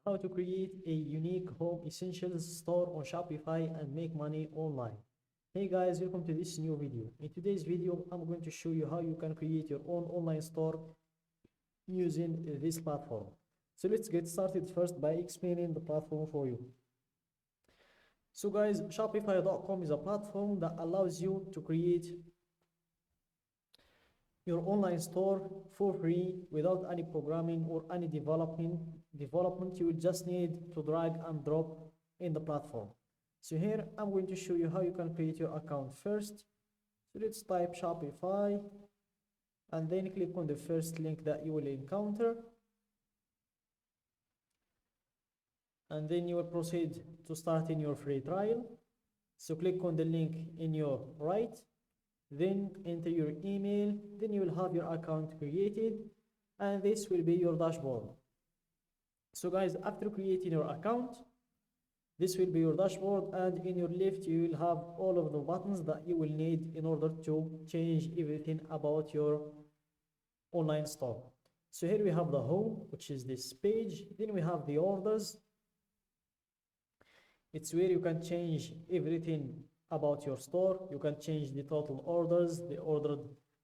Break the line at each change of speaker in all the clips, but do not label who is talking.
how to create a unique home essentials store on Shopify and make money online. Hey guys, welcome to this new video. In today's video, I'm going to show you how you can create your own online store using this platform. So let's get started first by explaining the platform for you. So guys, Shopify.com is a platform that allows you to create your online store for free without any programming or any development. You will just need to drag and drop in the platform. So here I'm going to show you how you can create your account first. So let's type Shopify and then click on the first link that you will encounter, and then you will proceed to start in your free trial. So click on the link in your right, then enter your email, then you will have your account created, and this will be your dashboard. So guys, after creating your account, this will be your dashboard, and in your left you will have all of the buttons that you will need in order to change everything about your online store. So here we have the home, which is this page. Then we have the orders. It's where you can change everything about your store. You can change the total orders, the ordered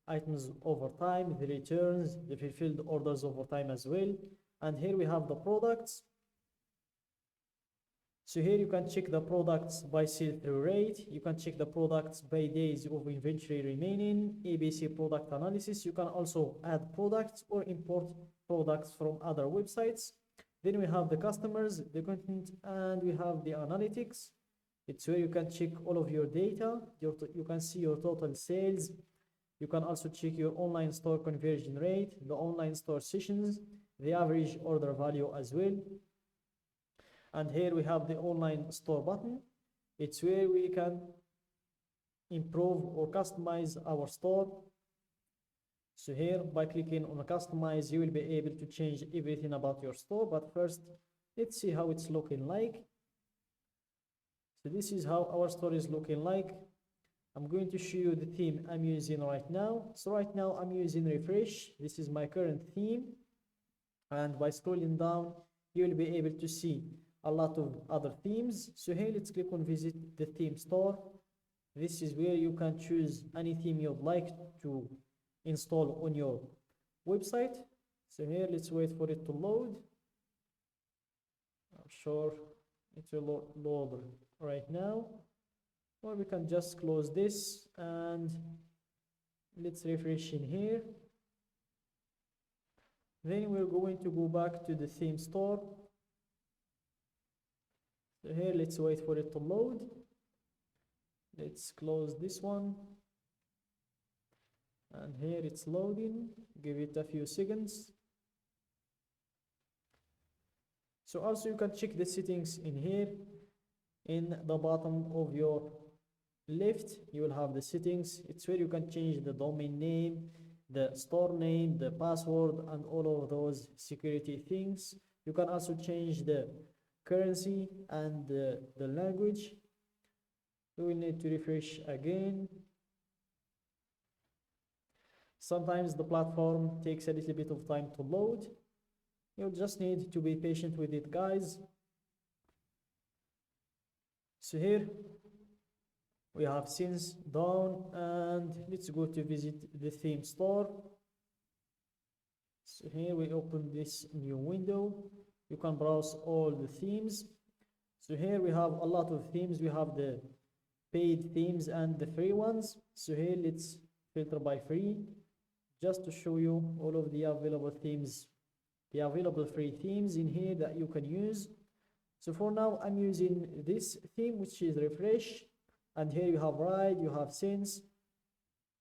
items over time, the returns, the fulfilled orders over time as well. And here we have the products. So here you can check the products by sell-through rate. You can check the products by days of inventory remaining, ABC product analysis. You can also add products or import products from other websites. Then we have the customers, the content, and we have the analytics. It's where you can check all of your data. You can see your total sales. You can also check your online store conversion rate, the online store sessions, the average order value as well. And here we have the online store button. It's where we can improve or customize our store. So here, by clicking on customize, you will be able to change everything about your store. But first, let's see how it's looking like. So this is how our store is looking like. I'm going to show you the theme I'm using right now. So right now I'm using Refresh. This is my current theme. And by scrolling down, you will be able to see a lot of other themes. So here, let's click on visit the theme store. This is where you can choose any theme you'd like to install on your website. So here, let's wait for it to load. I'm sure it will load right now, or we can just close this and let's refresh in here. Then we're going to go back to the theme store. So here, let's wait for it to load. Let's close this one. And here it's loading. Give it a few seconds. So also you can check the settings in here. In the bottom of your left, you will have the settings. It's where you can change the domain name, the store name, the password, and all of those security things. You can also change the currency and the language. We will need to refresh again. Sometimes the platform takes a little bit of time to load. You'll just need to be patient with it, guys. So here we have scenes down, and let's go to visit the theme store. So here we open this new window. You can browse all the themes. So here we have a lot of themes. We have the paid themes and the free ones. So here let's filter by free, just to show you all of the available themes, the available free themes in here that you can use. So for now, I'm using this theme, which is Refresh. And here you have Ride, you have Sense,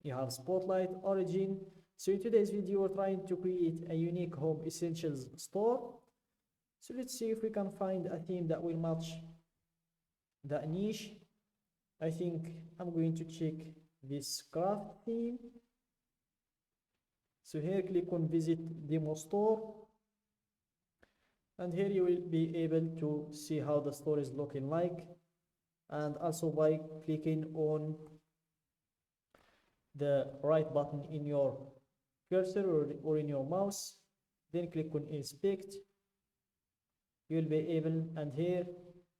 you have Spotlight, Origin. So in today's video, we're trying to create a unique home essentials store. So let's see if we can find a theme that will match that niche. I think I'm going to check this craft theme. So here, click on visit demo store. And here you will be able to see how the store is looking like. And also by clicking on the right button in your cursor or in your mouse, then click on inspect. you'll be able, and here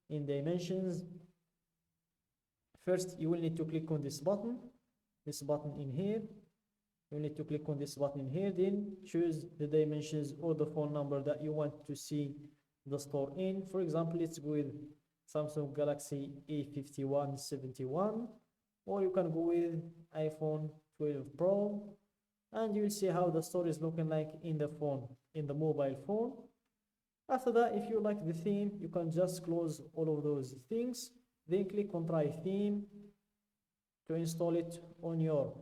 in dimensions, first you will need to click on this button in here. You need to click on this button in here, then choose the dimensions or the phone number that you want to see the store in. For example, let's go with Samsung Galaxy A5171, or you can go with iPhone 12 Pro, and you will see how the store is looking like in the phone, in the mobile phone. After that, if you like the theme, you can just close all of those things, then click on try theme to install it on your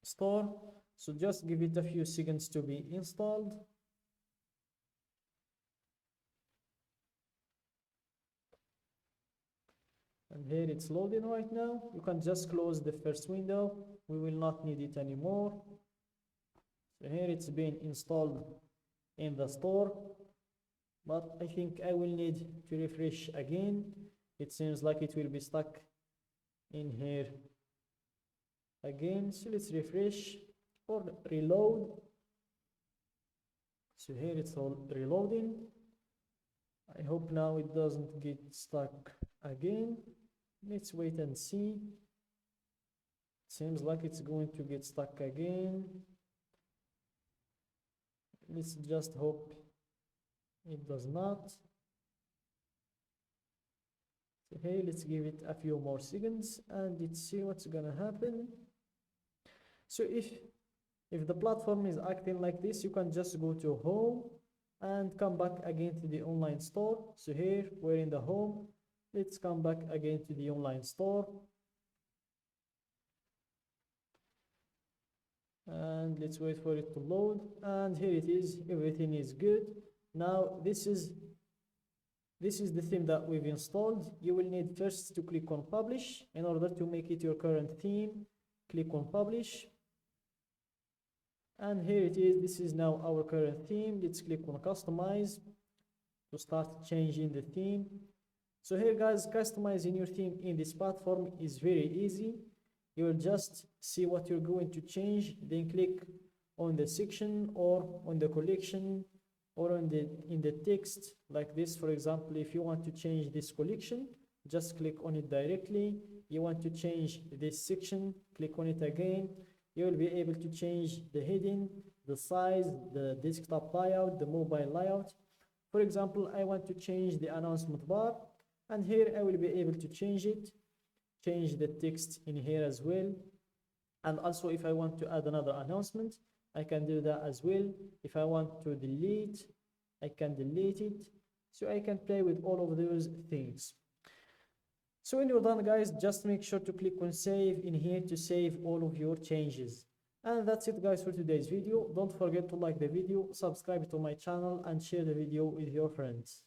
store. So just give it a few seconds to be installed. And here it's loading right now. You can just close the first window. We will not need it anymore. So here it's been installed in the store, but I think I will need to refresh again. It seems like it will be stuck in here again. So let's refresh or reload. So here it's all reloading. I hope now it doesn't get stuck again. Let's wait and see. Seems like it's going to get stuck again. Let's just hope it does not. So hey, let's give it a few more seconds and let's see what's gonna happen. So if the platform is acting like this, you can just go to home and come back again to the online store. So here we're in the home. Let's come back again to the online store. And let's wait for it to load. And here it is. Everything is good. Now this is the theme that we've installed. You will need first to click on publish in order to make it your current theme. Click on publish. And here it is. This is now our current theme. Let's click on customize to start changing the theme. So here guys, customizing your theme in this platform is very easy. You will just see what you're going to change, then click on the section or on the collection or in the text like this. For example, if you want to change this collection, just click on it directly. You want to change this section, click on it again. You will be able to change the heading, the size, the desktop layout, the mobile layout. For example, I want to change the announcement bar, and here I will be able to change it, change the text in here as well. And also if I want to add another announcement, I can do that as well. If I want to delete, I can delete it. So I can play with all of those things. So when you're done guys, just make sure to click on save in here to save all of your changes. And that's it guys for today's video. Don't forget to like the video, subscribe to my channel and share the video with your friends.